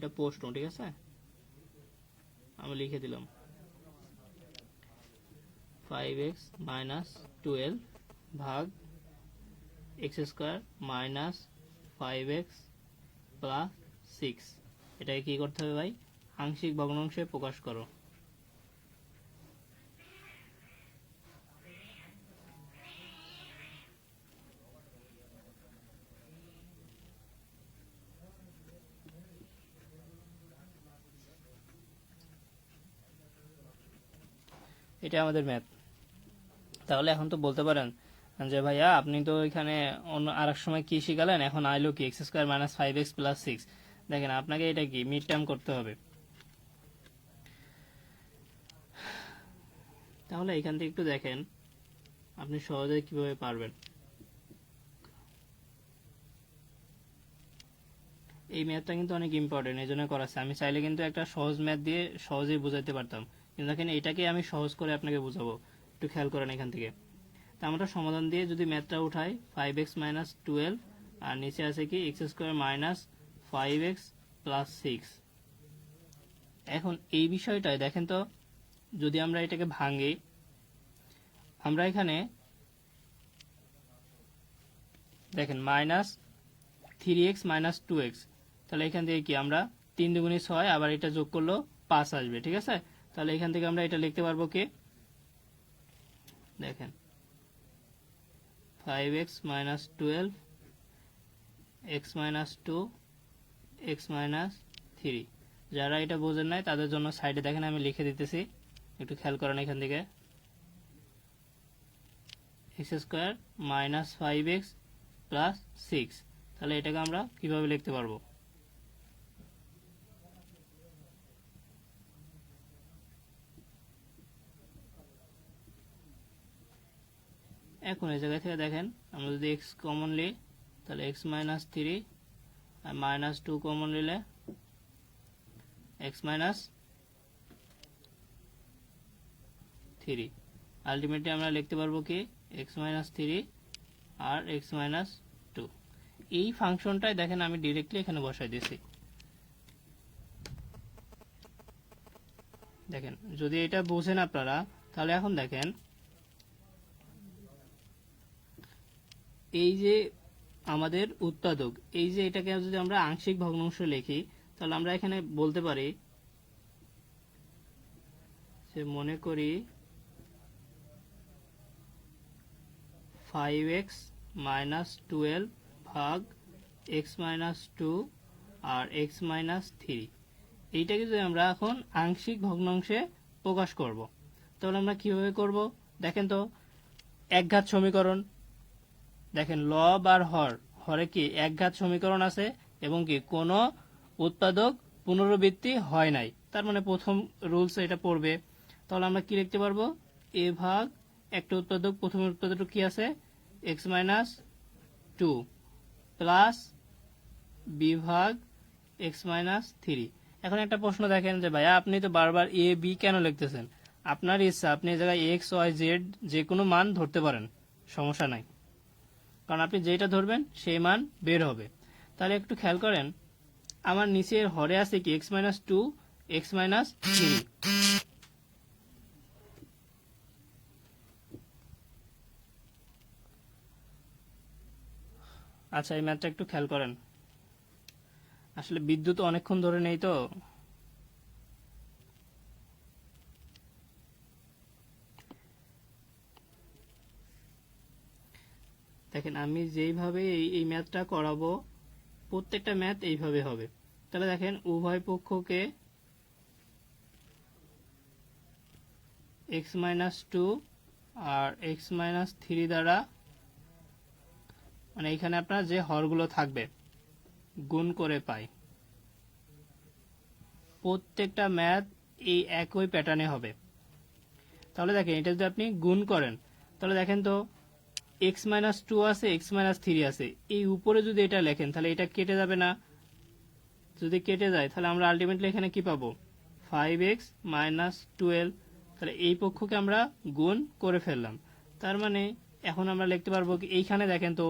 এটা প্রশ্ন, ঠিক আছে, আমি লিখে দিলাম 5x মাইনাস 12 ভাগ x square minus 5x plus 6। এটাকে কি করতে হবে ভাই? আংশিক ভগ্নাংশে প্রকাশ করো। এটা আমাদের ম্যাথ। তাহলে এখন তো বলতে পারেন যে ভাইয়া আপনি তো এখানে অন্য আর এক সময় কি শিখালেন, এখন আইলো কি x square minus 5x plus 6। দেখেন আপনাকে এটা কি মিড টার্ম করতে হবে। তাহলে এখান থেকে একটু দেখেন আপনি সহজে কিভাবে পারবেন। এই ম্যাথটা কিন্তু অনেক ইম্পর্টেন্ট, এই জন্য করা আছে। আমি চাইলে কিন্তু একটা সহজ ম্যাথ দিয়ে সহজেই বুঝাইতে পারতাম, কিন্তু দেখেন এটাকে আমি সহজ করে আপনাকে বুঝাবো। একটু খেয়াল করেন এখান থেকে। তা আমরা সমাধান দিয়ে যদি ম্যাথটা উঠাই 5x মাইনাস 12 আর নিচে আছে কি x square minus 5x plus 6। এখন এই বিষয়টায় দেখেন তো, যদি আমরা এটাকে ভাঙি, আমরা এখানে দেখেন মাইনাস 3x মাইনাস 2x, তাহলে এখান থেকে কি আমরা 3 দুগুণে 6, আবার এটা যোগ করলেও 5 আসবে, ঠিক আছে। তাহলে এখান থেকে আমরা এটা লিখতে পারবো কি, দেখেন 5x minus 12 x minus 2 x minus 3। যারা এটা বোঝেন নাই তাদের জন্য সাইডে দেখেন আমি লিখে দিতেছি, একটু খেয়াল করেন এখান থেকে। X square minus 5x plus 6, তাহলে এটাকে আমরা কিভাবে লিখতে পারবো? এখন এই জায়গা থেকে দেখেন আমরা যদি x কমন নিই তাহলে x মাইনাস 3 আর মাইনাস 2 কমন নিলে x মাইনাস 3। আলটিমেটলি আমরা লিখতে পারবো কি x মাইনাস 3 আর x মাইনাস 2। এই ফাংশনটাই দেখেন আমি ডিরেক্টলি এখানে বসাই দিয়েছি। দেখেন যদি এটা বোঝেন আপনারা, তাহলে এখন দেখেন এই যে আমাদের উৎপাদক, এই যে এটাকে যদি আমরা আংশিক ভগ্নাংশ লিখি, তাহলে আমরা এখানে বলতে পারি যে মনে করি 5x মাইনাস 12 ভাগ x মাইনাস 2 আর x মাইনাস 3। এইটাকে যদি আমরা এখন আংশিক ভগ্নাংশে প্রকাশ করব, তাহলে আমরা কিভাবে করব? দেখেন তো, একঘাত সমীকরণ, দেখেন লব আর হরে কি একঘাত সমীকরণ আছে এবং কি কোনো উৎপাদক পুনরাবৃত্তি হয় নাই, তার মানে প্রথম রুলস এটা পড়বে। তাহলে আমরা কি লিখতে পারবো? এ ভাগ একটা উৎপাদক, প্রথম উৎপাদক কি আছে x মাইনাস 2 প্লাস বি ভাগ x মাইনাস 3। এখন একটা প্রশ্ন দেখেন যে ভাইয়া আপনি তো বারবার এ বি কেন লিখতেছেন? আপনার ইচ্ছা, আপনি এই জায়গায় এক্স ওয়াই জেড যে কোনো মান ধরতে পারেন, সমস্যা নাই, কারণ আপনি যেটা ধরবেন সেই মান বের হবে। তাহলে একটু খেয়াল করেন আমার নিচের হরে আছে কি x মাইনাস 2 x মাইনাস 3। আচ্ছা এই ম্যাথটা একটু খেয়াল করেন, আসলে বিদ্যুৎ অনেকক্ষণ ধরে নেই তো। দেখেন আমি যেইভাবে এই ম্যাথটা করাবো, প্রত্যেকটা ম্যাথ এইভাবে হবে। তাহলে দেখেন উভয় পক্ষকে x মাইনাস 2 আর x মাইনাস 3 দ্বারা, মানে এখানে আপনার যে হরগুলো থাকবে গুণ করে পাই। প্রত্যেকটা ম্যাথ এই একই প্যাটার্নে হবে। তাহলে দেখেন এটা যদি আপনি গুণ করেন, তাহলে দেখেন তো x মাইনাস 2 আছে x মাইনাস 3 আছে, এই উপরে যদি এটা লেখেন তাহলে এটা কেটে যাবে না? যদি কেটে যায় তাহলে আমরা আলটিমেটলি এখানে কি পাবো? 5x minus 12। তাহলে এই পক্ষকে আমরা গুণ করে ফেললাম, তার মানে এখন আমরা লিখতে পারবো কি এইখানে দেখেন তো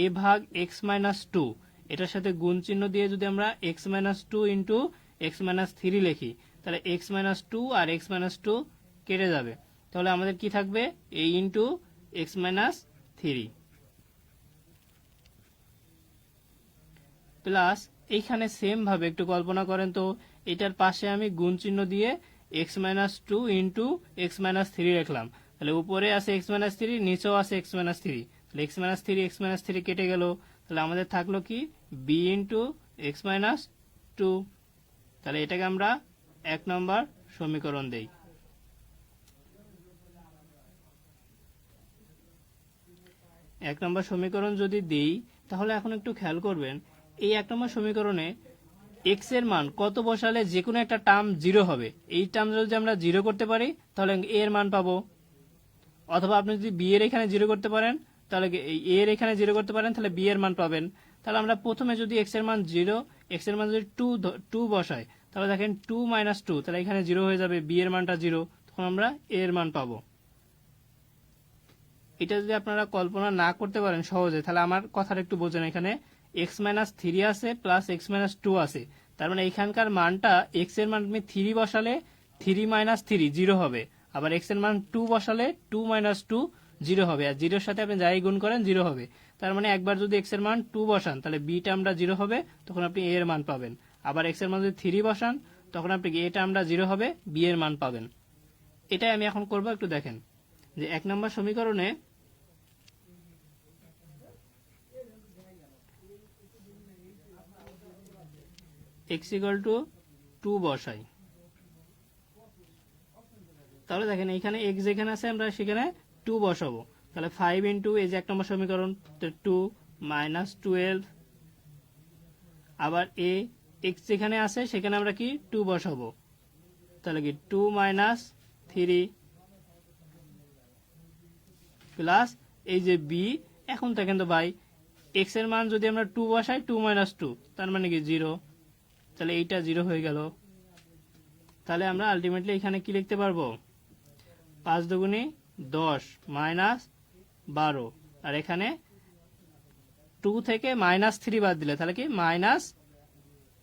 a ভাগ x মাইনাস 2, এটার সাথে গুণ চিহ্ন দিয়ে যদি আমরা X minus two into x minus three লিখি, তাহলে এক্স মাইনাস টু আর এক্স মাইনাস টু কেটে যাবে। তাহলে আমাদের কি থাকবে, A into x minus three plus এইখানে সেম ভাবে একটু কল্পনা করেন তো, এটার পাশে আমি গুণ চিহ্ন দিয়ে x minus two into x minus three রাখলাম। তাহলে উপরে আছে এক্স মাইনাস থ্রি, নিচেও আছে এক্স মাইনাস থ্রি। তাহলে এক্স মাইনাস থ্রি কেটে গেল। তাহলে আমাদের থাকলো কি, b into x minus two. তাহলে এটাকে আমরা 1 নম্বর সমীকরণ দেই। এক নম্বর সমীকরণ যদি দিই, তাহলে এখন একটু খেয়াল করবেন, এই 1 নম্বর সমীকরণে এক্স এর মান কত বসালে যে কোনো একটা টার্ম জিরো হবে। এই টার্ম যদি আমরা জিরো করতে পারি তাহলে এ এর মান পাবো, অথবা আপনি যদি বি এর এখানে জিরো করতে পারেন তাহলে এ এর এখানে জিরো করতে পারেন, তাহলে বি এর মান পাবেন। তাহলে আমরা প্রথমে যদি এক্স এর মান জিরো, এক্স এর মান যদি টু বসাই, তাহলে দেখেন টু মাইনাস টু, তাহলে এখানে জিরো হয়ে যাবে, বি এর মানটা জিরো, তখন আমরা এ এর মান পাবো। এটা যদি আপনারা কল্পনা না করতে পারেন সহজে, তাহলে আমার কথাটা একটু বোঝেন। এখানে এক্স মাইনাস থ্রি আছে প্লাস এক্স মাইনাস টু আছে, তার মানে এখানকার মানটা এক্স এর মান আপনি থ্রি বসালে থ্রি মাইনাস থ্রি জিরো হবে, আবার এক্স এর মান টু বসালে টু মাইনাস টু জিরো হবে, আর জিরোর সাথে আপনি যাই গুণ করেন জিরো হবে। তার মানে একবার যদি এক্স এর মান টু বসান তাহলে বি টার্মটা জিরো হবে, তখন আপনি এ এর মান পাবেন। আবার এক্স এর মান যদি থ্রি বসান তখন আপনি এ টার্মটা জিরো হবে, বি এর মান পাবেন। এটাই আমি এখন করবো। একটু দেখেন যে 1 নম্বর সমীকরণে x ইকুয়াল টু 2 বসাই, তাহলে দেখেন এখানে x যেখানে আছে আমরা সেখানে 2 বসাবো। তাহলে 5 ইন্টু এই যে 1 নম্বর সমীকরণ 2 মাইনাস 12, আবার এ x যেখানে আছে সেখানে আমরা কি 2 বসাবো, তাহলে কি 2 মাইনাস 3 প্লাস এই যে b। এখন দেখেন তো ভাই, x এর মান যদি আমরা 2 বসাই 2 মাইনাস 2, তার মানে কি 0, তাহলে এইটা 0 হয়ে গেল। তাহলে আমরা আলটিমেটলি এখানে কি লিখতে পারবো, 5 দুগুণে 10 মাইনাস 12, আর এখানে 2 থেকে মাইনাস 3 বাদ দিলে তাহলে কি মাইনাস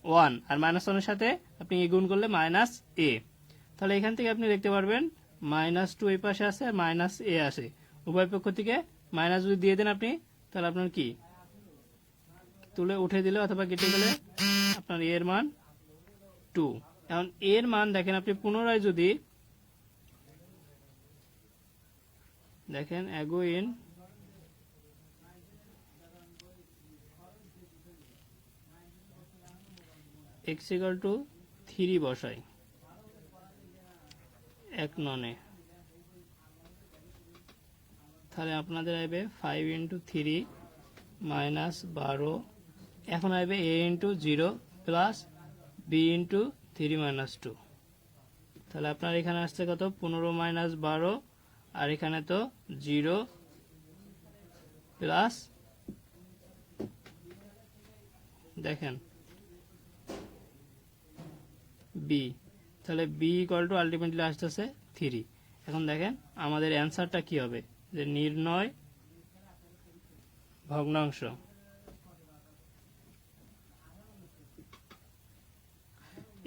1, আর মাইনাস 1 এর সাথে আপনি এ গুণ করলে মাইনাস a। তাহলে এখান থেকে আপনি দেখতে পারবেন মাইনাস 2 এই পাশে আছে আর মাইনাস a আসে, উভয় পক্ষ থেকে মাইনাস যদি দিয়ে দেন আপনি, তাহলে আপনার কি তুলে উঠে দিলে অথবা কেটে গেলে আপনার এর মান 2। এখন এর মান দেখেন আপনি পুনরায় যদি দেখেন অ্যাগোইন x ইকুয়াল টু 3 বসাই 1 ননে, তাহলে আপনাদের আসবে 5 ইন্টু 3 মাইনাস 12, এখন আসবে a into 0 plus b into 3 minus 2। তাহলে আপনার এখানে আসছে কত, 15 মাইনাস 12, আর এখানে তো 0 প্লাস দেখেন b, তাহলে b ইকুয়াল টু আলটিমেটলি আসতেছে 3। এখন দেখেন আমাদের অ্যান্সারটা কি হবে, যে নির্ণয় ভগ্নাংশ।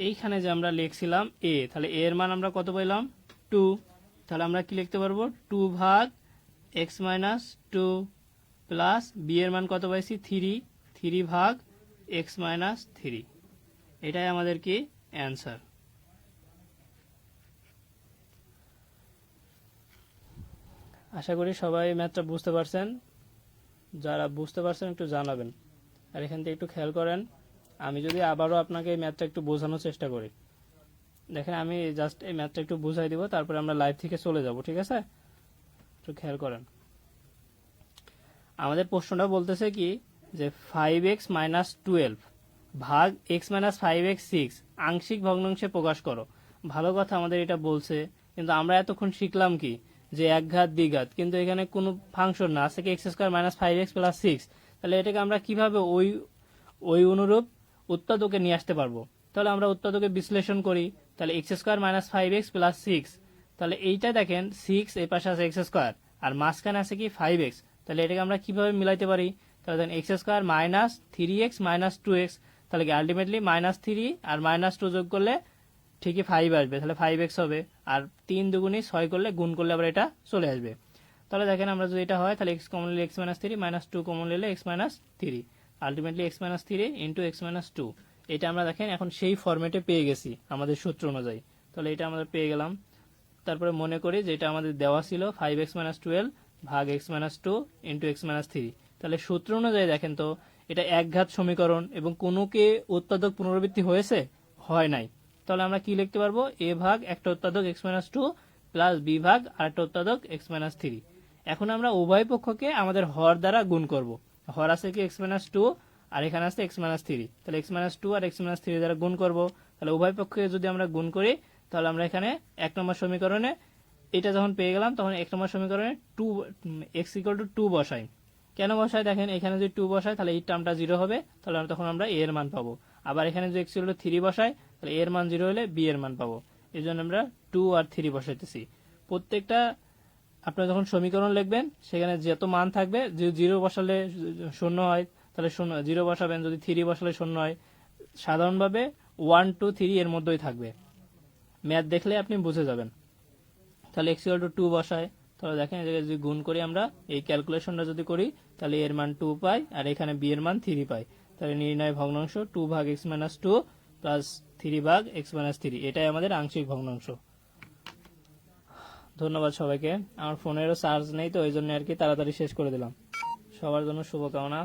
এইখানে যে আমরা লিখছিলাম a, তাহলে a এর মান আমরা কত পেলাম 2, তাহলে আমরা কি লিখতে পারবো 2 ভাগ x মাইনাস 2 প্লাস b এর মান কত পাইছি 3 ভাগ x মাইনাস 3। এটাই আমাদের কি অ্যান্সার। আশা করি সবাই ম্যাথটা বুঝতে পারছেন, যারা বুঝতে পারছেন একটু জানাবেন। আর এখান থেকে একটু খেয়াল করেন, আমি যদি আবারও আপনাকে এই ম্যাথটা একটু বোঝানোর চেষ্টা করি, দেখেন আমি জাস্ট এই ম্যাথটা একটু বুঝাই দিব, তারপরে আমরা লাইভ থেকে চলে যাব, ঠিক আছে? একটু খেয়াল করেন। আমাদের প্রশ্নটা বলতেছে কি যে 5x মাইনাস 12 ভাগ x মাইনাস 5x 6 আংশিক ভগ্নাংশে প্রকাশ করো। ভালো কথা, আমাদের এটা বলছে, কিন্তু আমরা এতক্ষণ শিখলাম কি যে একঘাত দ্বিঘাত, কিন্তু এখানে কোনো ফাংশন না আছে কি x square minus 5x plus 6। তাহলে এটাকে আমরা কিভাবে ওই অনুরূপ উৎপাদকে নিয়ে আসতে পারবো? তাহলে আমরা উৎপাদকে বিশ্লেষণ করি, তাহলে x square minus 5x plus 6, তাহলে এইটা দেখেন 6 এই পাশে আছে এক্স স্কোয়ার আর মাঝখানে আছে কি 5x, তাহলে এটাকে আমরা কিভাবে মিলাইতে পারি? তাহলে দেখেন x square minus 3x minus 2x, তাহলে কি আলটিমেটলি -3 আর -2 যোগ করলে ঠিকই 5 আসবে, তাহলে 5x হবে। আর 3 দুগুণি 6 করলে গুণ করলে আবার এটা চলে আসবে। তাহলে দেখেন আমরা যদি এটা হয় তাহলে x কমন নিলে x মাইনাস 3 -2 কমন নিলে x minus 3, ultimately x minus 3 into x minus 2। এটা আমরা দেখেন এখন সেই ফরম্যাটে পেয়ে গেছি আমাদের সূত্র অনুযায়ী, তাহলে এটা আমরা পেয়ে গেলাম। তারপরে মনে করি যে এটা আমাদের দেওয়া ছিল 5x মাইনাস 12 ভাগ x minus 2 into x minus 3। তাহলে সূত্র অনুযায়ী দেখেন তো এটা একঘাত সমীকরণ এবং কোনো কে উৎপাদক পুনরাবৃত্তি হয়েছে, হয় নাই। তাহলে আমরা কি লিখতে পারবো, a ভাগ একটা উৎপাদক x মাইনাস 2 প্লাস b ভাগ আরেকটা উৎপাদক x মাইনাস 3। এখন আমরা উভয় পক্ষকে আমাদের হর দ্বারা গুণ করব। হর আছে কি x মাইনাস 2 আর এখানে আছে x মাইনাস 3, তাহলে x মাইনাস 2 আর x মাইনাস 3 দ্বারা গুণ করব। তাহলে উভয় পক্ষকে যদি আমরা গুণ করি তাহলে আমরা এখানে 1 নম্বর সমীকরণে এটা যখন পেয়ে গেলাম তখন 1 নম্বর সমীকরণে 2 x ইকুয়াল টু 2 বসাই। কেন বসাই, দেখেন এখানে যদি 2 বসাই তাহলে এই টার্মটা 0 হবে, তাহলে তখন আমরা a এর মান পাবো। আবার এখানে যদি x ইকুয়াল টু 3 বসাই তাহলে a এর মান 0 হলে b এর মান পাবো। এই জন্য আমরা 2 আর 3 বসাইতেছি। প্রত্যেকটা আপনারা যখন সমীকরণ লিখবেন সেখানে যত মান থাকবে, যে 0 বসালে 0 হয় তাহলে 0 বসাবেন, যদি 3 বসালে 0 হয়। সাধারণভাবে 1 2 3 এর মধ্যেই থাকবে, ম্যাথ দেখলে আপনি বুঝে যাবেন। তাহলে x ইকুয়াল টু 2 বসায়, তাহলে দেখেন এই জায়গায় যদি গুণ করি আমরা এই ক্যালকুলেশনটা যদি করি তাহলে এর মান 2 পাই আর এখানে b এর মান 3 পাই। তাহলে নির্ণয় ভগ্নাংশ 2 ভাগ x মাইনাস 2 প্লাস 3 ভাগ x মাইনাস 3, এটাই আমাদের আংশিক ভগ্নাংশ। ধন্যবাদ সবাইকে। আমার ফোনেরও চার্জ নেই তো এই জন্য আর কি তাড়াতাড়ি শেষ করে দিলাম। সবার জন্য শুভকামনা।